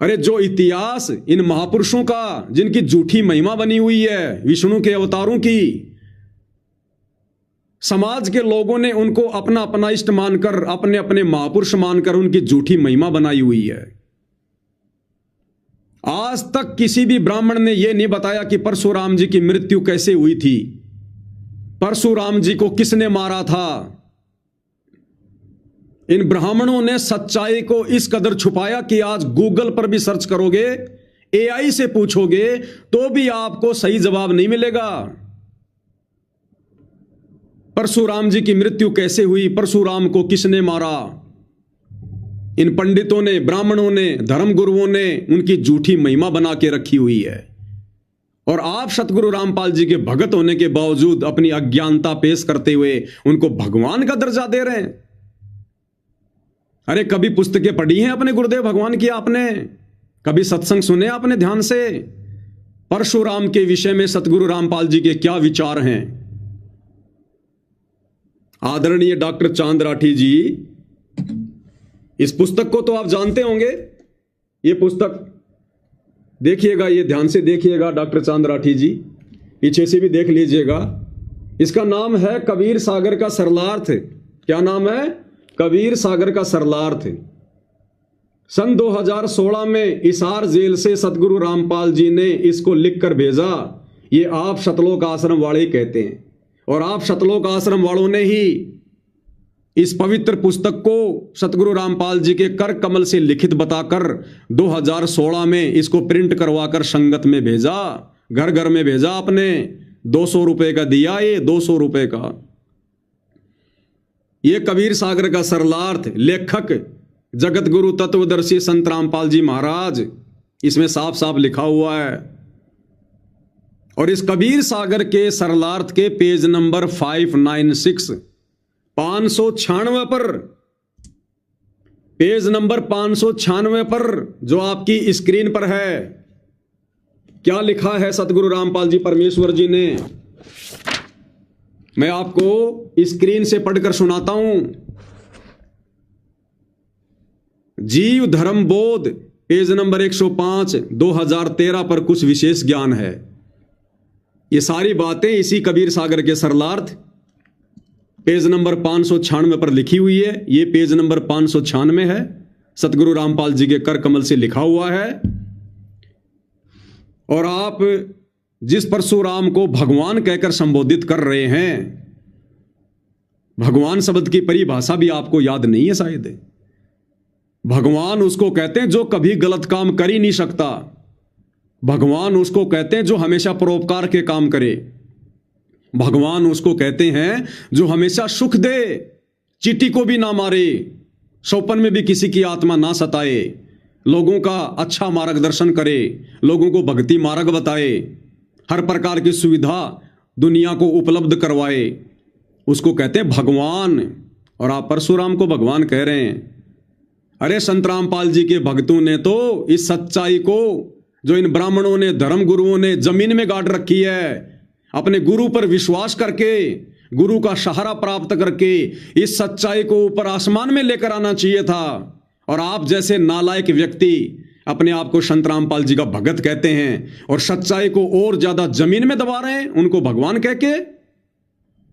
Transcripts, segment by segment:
अरे जो इतिहास इन महापुरुषों का, जिनकी झूठी महिमा बनी हुई है विष्णु के अवतारों की, समाज के लोगों ने उनको अपना अपना इष्ट मानकर, अपने अपने महापुरुष मानकर उनकी झूठी महिमा बनाई हुई है। आज तक किसी भी ब्राह्मण ने यह नहीं बताया कि परशुराम जी की मृत्यु कैसे हुई थी, परशुराम जी को किसने मारा था। इन ब्राह्मणों ने सच्चाई को इस कदर छुपाया कि आज गूगल पर भी सर्च करोगे, एआई से पूछोगे तो भी आपको सही जवाब नहीं मिलेगा। परशुराम जी की मृत्यु कैसे हुई, परशुराम को किसने मारा, इन पंडितों ने, ब्राह्मणों ने, धर्मगुरुओं ने उनकी झूठी महिमा बना के रखी हुई है। और आप सतगुरु रामपाल जी के भगत होने के बावजूद अपनी अज्ञानता पेश करते हुए उनको भगवान का दर्जा दे रहे हैं। अरे कभी पुस्तकें पढ़ी हैं अपने गुरुदेव भगवान की आपने? कभी सत्संग सुने आपने ध्यान से? परशुराम के विषय में सतगुरु रामपाल जी के क्या विचार हैं? आदरणीय डॉक्टर चांद राठी जी, इस पुस्तक को तो आप जानते होंगे। ये पुस्तक देखिएगा, ये ध्यान से देखिएगा डॉक्टर चांद राठी जी, पीछे से भी देख लीजिएगा। इसका नाम है कबीर सागर का सरलार्थ। क्या नाम है? कबीर सागर का सरलार्थ। सन 2016 में इसार जेल से सतगुरु रामपाल जी ने इसको लिखकर भेजा। ये आप सतलोक आश्रम वाले कहते हैं, और आप सतलोक आश्रम वालों ने ही इस पवित्र पुस्तक को सतगुरु रामपाल जी के कर कमल से लिखित बताकर 2016 में इसको प्रिंट करवाकर संगत में भेजा, घर घर में भेजा। आपने 200 रुपए का दिया, ये 200 रुपए का। ये कबीर सागर का सरलार्थ, लेखक जगत गुरु तत्वदर्शी संत रामपाल जी महाराज, इसमें साफ साफ लिखा हुआ है। और इस कबीर सागर के सरलार्थ के पेज नंबर 596 596 पर, पेज नंबर 596 पर जो आपकी स्क्रीन पर है, क्या लिखा है सतगुरु रामपाल जी परमेश्वर जी ने? मैं आपको स्क्रीन से पढ़कर सुनाता हूं। जीव धर्म बोध, पेज नंबर 105 2013 पर कुछ विशेष ज्ञान है। ये सारी बातें इसी कबीर सागर के सरलार्थ पेज नंबर 596 पर लिखी हुई है। ये पेज नंबर 596 है, सतगुरु रामपाल जी के कर कमल से लिखा हुआ है। और आप जिस परशुराम को भगवान कहकर संबोधित कर रहे हैं, भगवान शब्द की परिभाषा भी आपको याद नहीं है शायद। भगवान उसको कहते हैं जो कभी गलत काम कर ही नहीं सकता। भगवान उसको कहते हैं जो हमेशा परोपकार के काम करे। भगवान उसको कहते हैं जो हमेशा सुख दे, चींटी को भी ना मारे, सौपन में भी किसी की आत्मा ना सताए, लोगों का अच्छा मार्गदर्शन करे, लोगों को भक्ति मार्ग बताए, हर प्रकार की सुविधा दुनिया को उपलब्ध करवाए, उसको कहते हैं भगवान। और आप परशुराम को भगवान कह रहे हैं। अरे संत रामपाल जी के भक्तों ने तो इस सच्चाई को, जो इन ब्राह्मणों ने, धर्म गुरुओं ने जमीन में गाड़ रखी है, अपने गुरु पर विश्वास करके, गुरु का सहारा प्राप्त करके इस सच्चाई को ऊपर आसमान में लेकर आना चाहिए था। और आप जैसे नालायक व्यक्ति अपने आप को संत रामपाल जी का भगत कहते हैं और सच्चाई को और ज्यादा जमीन में दबा रहे हैं, उनको भगवान कह के।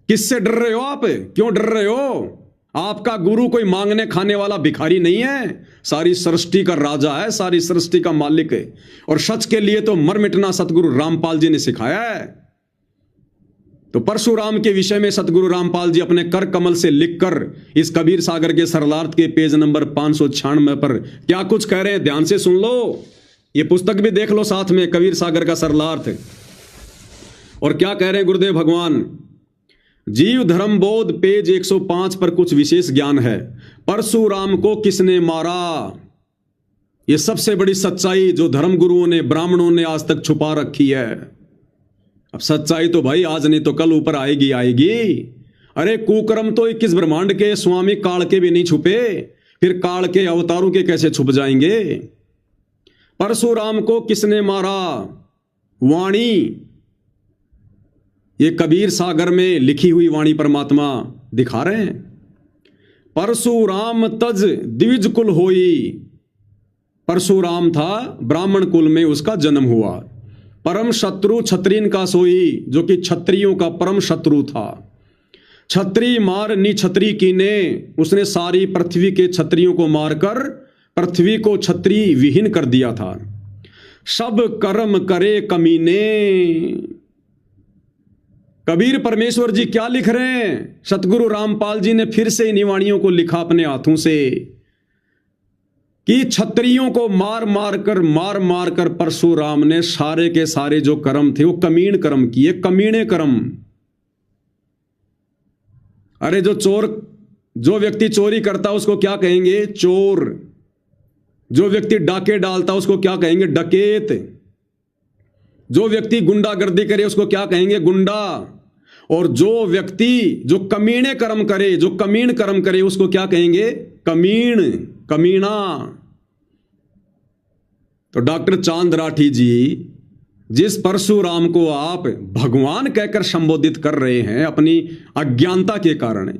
किससे डर रहे हो आप? क्यों डर रहे हो? आपका गुरु कोई मांगने खाने वाला भिखारी नहीं है, सारी सृष्टि का राजा है, सारी सृष्टि का मालिक है। और सच के लिए तो मर मिटना सतगुरु रामपाल जी ने सिखाया है। तो परशुराम के विषय में सतगुरु रामपाल जी अपने कर कमल से लिखकर इस कबीर सागर के सरलार्थ के पेज नंबर 596 पर क्या कुछ कह रहे हैं, ध्यान से सुन लो। ये पुस्तक भी देख लो साथ में, कबीर सागर का सरलार्थ। और क्या कह रहे हैं गुरुदेव भगवान? जीव धर्म बोध, पेज 105 पर कुछ विशेष ज्ञान है। परशुराम को किसने मारा? यह सबसे बड़ी सच्चाई जो धर्म गुरुओं ने, ब्राह्मणों ने आज तक छुपा रखी है। अब सच्चाई तो भाई आज नहीं तो कल ऊपर आएगी आएगी। अरे कुकर्म तो 21 ब्रह्मांड के स्वामी काल के भी नहीं छुपे, फिर काल के अवतारों के कैसे छुप जाएंगे? परशुराम को किसने मारा? वाणी, ये कबीर सागर में लिखी हुई वाणी परमात्मा दिखा रहे हैं। परशुराम तज द्विज कुल होई, परशुराम था, ब्राह्मण कुल में उसका जन्म हुआ। परम शत्रु क्षत्रियन का सोई, जो कि क्षत्रियों का परम शत्रु था। छत्री मार नी छत्री कीने, उसने सारी पृथ्वी के क्षत्रियों को मारकर पृथ्वी को छत्री विहीन कर दिया था। सब कर्म करे कमीने। कबीर परमेश्वर जी क्या लिख रहे हैं? सतगुरु रामपाल जी ने फिर से इन वाणियों को लिखा अपने हाथों से कि क्षत्रियों को मार मार कर परशुराम ने सारे के सारे जो कर्म थे वो कमीण कर्म किए, कमीने कर्म। अरे जो व्यक्ति चोरी करता उसको क्या कहेंगे? चोर। जो व्यक्ति डाके डालता उसको क्या कहेंगे? डकैत। जो व्यक्ति गुंडागर्दी करे उसको क्या कहेंगे? गुंडा। और जो व्यक्ति जो कमीने कर्म करे, जो कमीण कर्म करे, उसको क्या कहेंगे? कमीण, कमीना। तो डॉक्टर चांद राठी जी, जिस परशुराम को आप भगवान कहकर संबोधित कर रहे हैं अपनी अज्ञानता के कारण,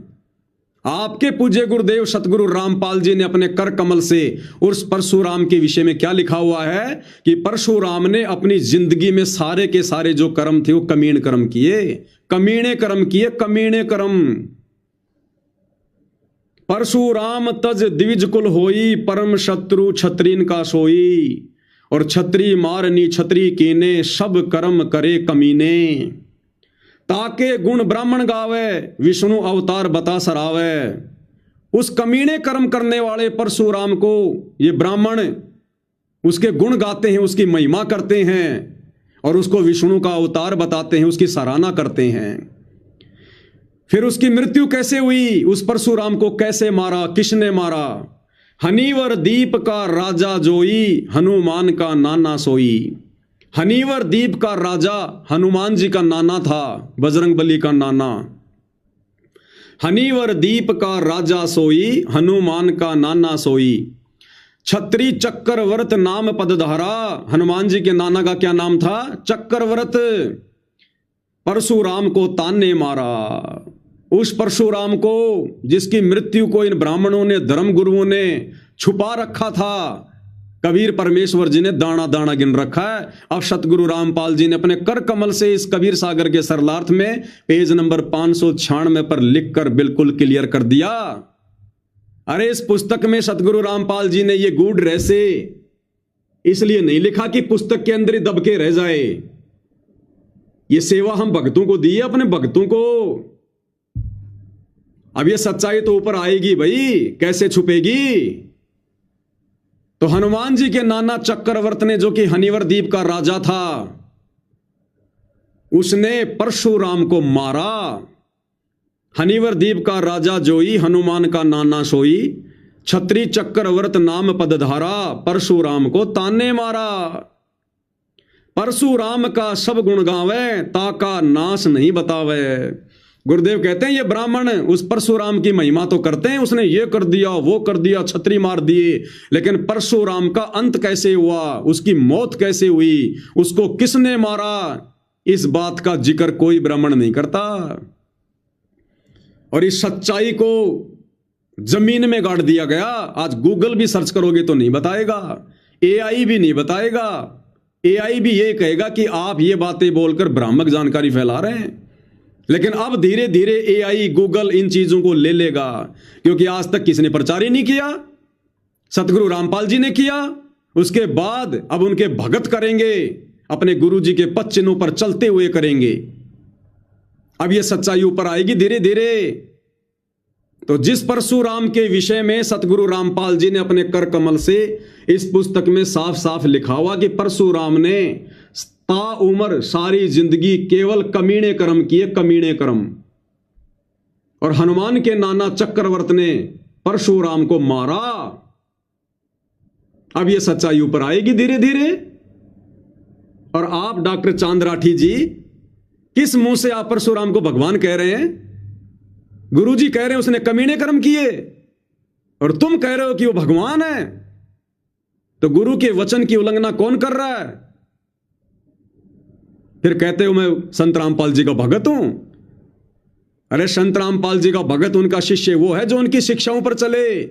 आपके पूज्य गुरुदेव सतगुरु रामपाल जी ने अपने कर कमल से उस परशुराम के विषय में क्या लिखा हुआ है कि परशुराम ने अपनी जिंदगी में सारे के सारे जो कर्म थे वो कमीण कर्म किए, कमीने कर्म किए, कमीने कर्म। परशुराम तज द्विज कुल होई, परम शत्रु क्षत्रियन का सोई। और छत्री मारनी छत्री कीने, सब कर्म करे कमीने। ताके गुण ब्राह्मण गावे, विष्णु अवतार बता सरावे। उस कमीने कर्म करने वाले परशुराम को ये ब्राह्मण उसके गुण गाते हैं, उसकी महिमा करते हैं और उसको विष्णु का अवतार बताते हैं, उसकी सराहना करते हैं। फिर उसकी मृत्यु कैसे हुई? उस परशुराम को कैसे मारा, किसने मारा? हनीवर दीप का राजा जोई, हनुमान का नाना सोई। हनीवर दीप का राजा हनुमान जी का नाना था, बजरंगबली का नाना। हनीवर दीप का राजा सोई, हनुमान का नाना सोई। छत्री चक्रवर्त नाम पदधारा, हनुमान जी के नाना का क्या नाम था? चक्रवर्त। परशुराम को ताने मारा। उस परशुराम को जिसकी मृत्यु को इन ब्राह्मणों ने, धर्म गुरुओं ने छुपा रखा था, कबीर परमेश्वर जी ने दाना दाना गिन रखा है। अब सतगुरु रामपाल जी ने अपने कर कमल से इस कबीर सागर के सरलार्थ में पेज नंबर 596 पर लिखकर बिल्कुल क्लियर कर दिया। अरे इस पुस्तक में सतगुरु रामपाल जी ने ये गूढ़ रहस्य इसलिए नहीं लिखा कि पुस्तक के अंदर ही दब के रह जाए। ये सेवा हम भक्तों को दी है, अपने भक्तों को। अब ये सच्चाई तो ऊपर आएगी भाई, कैसे छुपेगी? तो हनुमान जी के नाना चक्रवर्त ने, जो कि हनीवर द्वीप का राजा था, उसने परशुराम को मारा। हनीवर द्वीप का राजा जोई, हनुमान का नाना सोई। छत्री चक्रवर्त नाम पदधारा, परशुराम को ताने मारा। परशुराम का सब गुण गावे, ताका नाश नहीं बतावे। गुरुदेव कहते हैं ये ब्राह्मण उस परशुराम की महिमा तो करते हैं, उसने ये कर दिया, वो कर दिया, छत्री मार दिए, लेकिन परशुराम का अंत कैसे हुआ, उसकी मौत कैसे हुई, उसको किसने मारा, इस बात का जिक्र कोई ब्राह्मण नहीं करता। और इस सच्चाई को जमीन में गाड़ दिया गया। आज गूगल भी सर्च करोगे तो नहीं बताएगा, एआई भी नहीं बताएगा। एआई भी ये कहेगा कि आप ये बातें बोलकर भ्रामक जानकारी फैला रहे हैं। लेकिन अब धीरे धीरे एआई, गूगल इन चीजों को ले लेगा, क्योंकि आज तक किसने प्रचार ही नहीं किया? सतगुरु रामपाल जी ने किया। उसके बाद अब उनके भगत करेंगे, अपने गुरु जी के पद चिन्हों पर चलते हुए करेंगे। अब यह सच्चाई ऊपर आएगी धीरे धीरे। तो जिस परशुराम के विषय में सतगुरु रामपाल जी ने अपने कर कमल से इस पुस्तक में साफ साफ लिखा हुआ कि परशुराम ने ताउम्र सारी जिंदगी केवल कमीने कर्म किए, कमीने कर्म। और हनुमान के नाना चक्रवर्त ने परशुराम को मारा। अब यह सच्चाई ऊपर आएगी धीरे धीरे। और आप डॉक्टर चांद राठी जी किस मुंह से आप परशुराम को भगवान कह रहे हैं? गुरु जी कह रहे हैं उसने कमीने कर्म किए, और तुम कह रहे हो कि वो भगवान है। तो गुरु के वचन की उल्लंघना कौन कर रहा है? फिर कहते हो मैं संत रामपाल जी का भगत हूं। अरे संत रामपाल जी का भगत, उनका शिष्य वो है जो उनकी शिक्षाओं पर चले।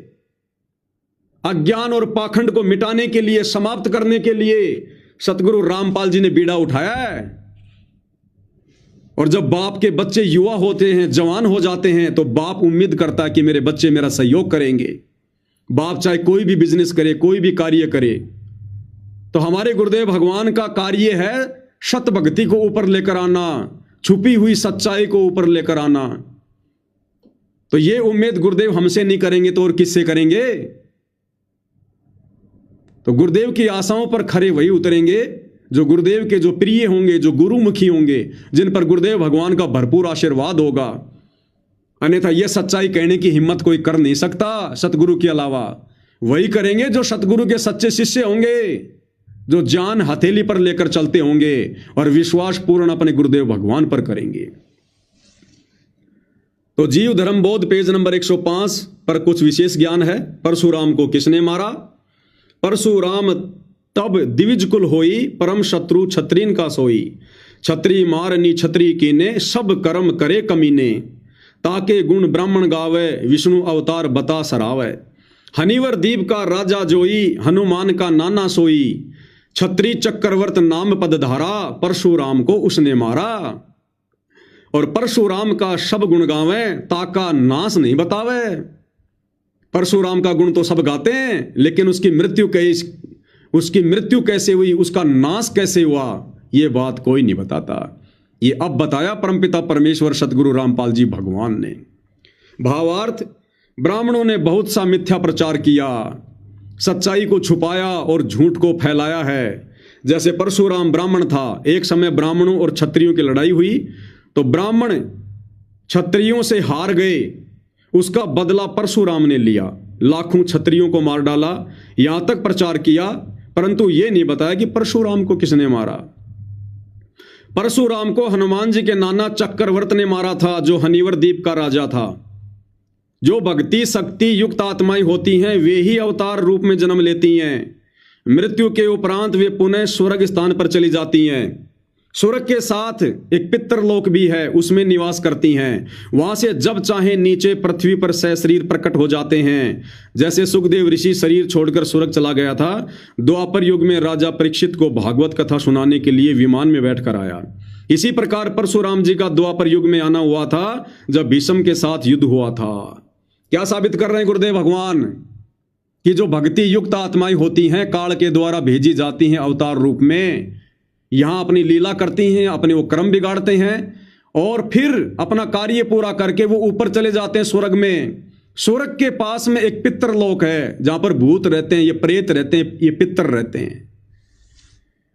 अज्ञान और पाखंड को मिटाने के लिए, समाप्त करने के लिए सतगुरु रामपाल जी ने बीड़ा उठाया है। और जब बाप के बच्चे युवा होते हैं, जवान हो जाते हैं, तो बाप उम्मीद करता है कि मेरे बच्चे मेरा सहयोग करेंगे। बाप चाहे कोई भी बिजनेस करे, कोई भी कार्य करे, तो हमारे गुरुदेव भगवान का कार्य है सत भक्ति को ऊपर लेकर आना, छुपी हुई सच्चाई को ऊपर लेकर आना। तो ये उम्मीद गुरुदेव हमसे नहीं करेंगे तो और किससे करेंगे? तो गुरुदेव की आशाओं पर खरे वही उतरेंगे जो गुरुदेव के जो प्रिय होंगे, जो गुरुमुखी होंगे, जिन पर गुरुदेव भगवान का भरपूर आशीर्वाद होगा। अन्यथा यह सच्चाई कहने की हिम्मत कोई कर नहीं सकता सतगुरु के अलावा। वही करेंगे जो सतगुरु के सच्चे शिष्य होंगे, जो जान हथेली पर लेकर चलते होंगे और विश्वास पूर्ण अपने गुरुदेव भगवान पर करेंगे। तो जीव धर्म बोध पेज नंबर 105 पर कुछ विशेष ज्ञान है। परशुराम को किसने मारा? परशुराम तब दिविज कुल होई, परम शत्रु छत्रीन का सोई। छत्री मारनी छत्री कीने, सब कर्म करे कमीने। ताके गुण ब्राह्मण गावे, विष्णु अवतार बता सरावे। हनिवर दीप का राजा जोई, हनुमान का नाना सोई। छत्री चक्रवर्त नाम पद धारा, परशुराम को उसने मारा। और परशुराम का सब गुण गावे, ताका नाश नहीं बतावे। परशुराम का गुण तो सब गाते हैं, लेकिन उसकी मृत्यु कैसे हुई, उसका नाश कैसे हुआ, यह बात कोई नहीं बताता। ये अब बताया परमपिता परमेश्वर सतगुरु रामपाल जी भगवान ने। भावार्थ, ब्राह्मणों ने बहुत सा मिथ्या प्रचार किया, सच्चाई को छुपाया और झूठ को फैलाया है। जैसे परशुराम ब्राह्मण था, एक समय ब्राह्मणों और क्षत्रियों की लड़ाई हुई, तो ब्राह्मण क्षत्रियों से हार गए। उसका बदला परशुराम ने लिया, लाखों क्षत्रियों को मार डाला। यहां तक प्रचार किया, परंतु यह नहीं बताया कि परशुराम को किसने मारा। परशुराम को हनुमान जी के नाना चक्रवर्त ने मारा था, जो हनिवर द्वीप का राजा था। जो भक्ति शक्ति युक्त आत्माएं होती हैं, वे ही अवतार रूप में जन्म लेती हैं। मृत्यु के उपरांत वे पुनः स्वर्ग स्थान पर चली जाती हैं। स्वर्ग के साथ एक पितरलोक भी है, उसमें निवास करती हैं। वहां से जब चाहे नीचे पृथ्वी पर सशरीर प्रकट हो जाते हैं। जैसे सुखदेव ऋषि शरीर छोड़कर स्वर्ग चला गया था, द्वापर युग में राजा परीक्षित को भागवत कथा सुनाने के लिए विमान में बैठकर आया। इसी प्रकार परशुराम जी का द्वापर युग में आना हुआ था, जब भीष्म के साथ युद्ध हुआ था। क्या साबित कर रहे हैं गुरुदेव भगवान? कि जो भक्ति युक्त आत्माएं होती हैं, काल के द्वारा भेजी जाती हैं अवतार रूप में, यहां अपनी लीला करती हैं, अपने वो कर्म बिगाड़ते हैं और फिर अपना कार्य पूरा करके वो ऊपर चले जाते हैं स्वर्ग में। स्वर्ग के पास में एक पितरलोक है, जहां पर भूत रहते हैं, ये प्रेत रहते हैं, ये पितर रहते हैं।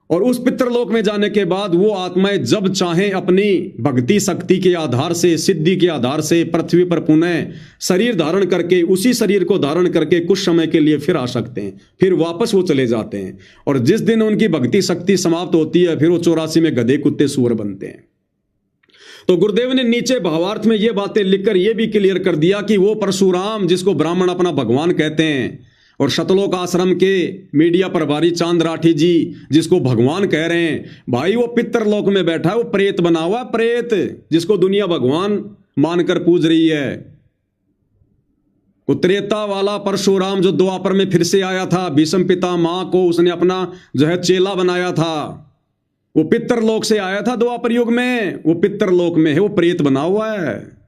और उस पितरलोक में जाने के बाद वो आत्माएं जब चाहें अपनी भक्ति शक्ति के आधार से, सिद्धि के आधार से पृथ्वी पर पुनः शरीर धारण करके, उसी शरीर को धारण करके कुछ समय के लिए फिर आ सकते हैं, फिर वापस वो चले जाते हैं। और जिस दिन उनकी भक्ति शक्ति समाप्त होती है, फिर वो 84 में गधे कुत्ते सूअर बनते हैं। तो गुरुदेव ने नीचे भावार्थ में ये बातें लिखकर यह भी क्लियर कर दिया कि वो परशुराम, जिसको ब्राह्मण अपना भगवान कहते हैं, और शतलोक आश्रम के मीडिया प्रभारी चांद राठी जी जिसको भगवान कह रहे हैं, भाई वो पितरलोक में बैठा है, वो प्रेत बना हुआ प्रेत, जिसको दुनिया भगवान मानकर पूज रही है। वो त्रेता वाला परशुराम जो द्वापर में फिर से आया था, भीष्म पिता मां को उसने अपना जो है चेला बनाया था, वो पितरलोक से आया था द्वापर युग में, वो पितरलोक में है, वो प्रेत बना हुआ है।